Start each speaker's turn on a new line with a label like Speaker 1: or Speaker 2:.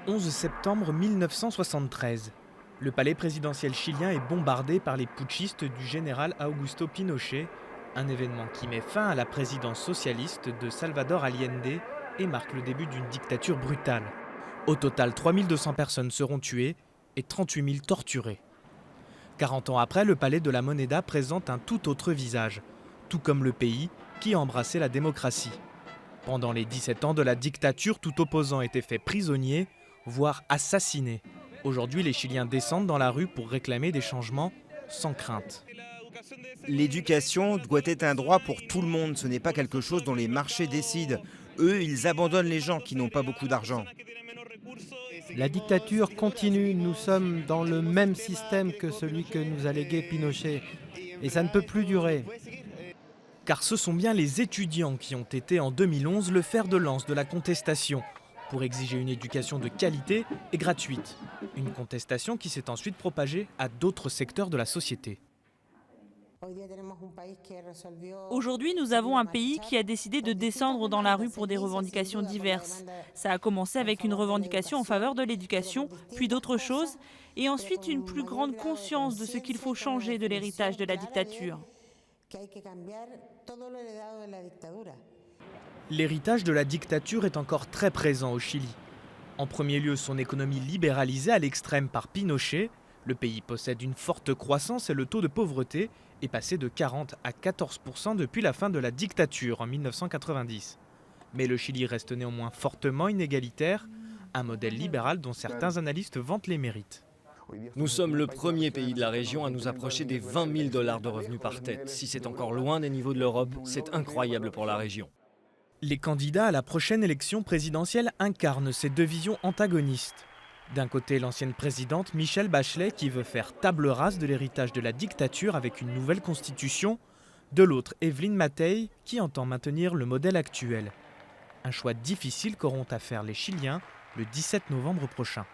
Speaker 1: 11 septembre 1973. Le palais présidentiel chilien est bombardé par les putschistes du général Augusto Pinochet, un événement qui met fin à la présidence socialiste de Salvador Allende et marque le début d'une dictature brutale. Au total, 3200 personnes seront tuées et 38 000 torturées. 40 ans après, le palais de la Moneda présente un tout autre visage, tout comme le pays qui a embrassé la démocratie. Pendant les 17 ans de la dictature, tout opposant était fait prisonnier, voire assassiné. Aujourd'hui, les Chiliens descendent dans la rue pour réclamer des changements sans crainte.
Speaker 2: L'éducation doit être un droit pour tout le monde, ce n'est pas quelque chose dont les marchés décident. Eux, ils abandonnent les gens qui n'ont pas beaucoup d'argent.
Speaker 3: La dictature continue, nous sommes dans le même système que celui que nous a légué Pinochet. Et ça ne peut plus durer.
Speaker 1: Car ce sont bien les étudiants qui ont été en 2011 le fer de lance de la contestation pour exiger une éducation de qualité et gratuite. Une contestation qui s'est ensuite propagée à d'autres secteurs de la société.
Speaker 4: Aujourd'hui, nous avons un pays qui a décidé de descendre dans la rue pour des revendications diverses. Ça a commencé avec une revendication en faveur de l'éducation, puis d'autres choses, et ensuite une plus grande conscience de ce qu'il faut changer de l'héritage de la dictature.
Speaker 1: L'héritage de la dictature est encore très présent au Chili. En premier lieu, son économie libéralisée à l'extrême par Pinochet. Le pays possède une forte croissance et le taux de pauvreté est passé de 40 à 14% depuis la fin de la dictature en 1990. Mais le Chili reste néanmoins fortement inégalitaire, un modèle libéral dont certains analystes vantent les mérites.
Speaker 5: Nous sommes le premier pays de la région à nous approcher des 20 000 $ de revenus par tête. Si c'est encore loin des niveaux de l'Europe, c'est incroyable pour la région.
Speaker 1: Les candidats à la prochaine élection présidentielle incarnent ces deux visions antagonistes. D'un côté, l'ancienne présidente Michelle Bachelet qui veut faire table rase de l'héritage de la dictature avec une nouvelle constitution. De l'autre, Evelyn Matthei qui entend maintenir le modèle actuel. Un choix difficile qu'auront à faire les Chiliens le 17 novembre prochain.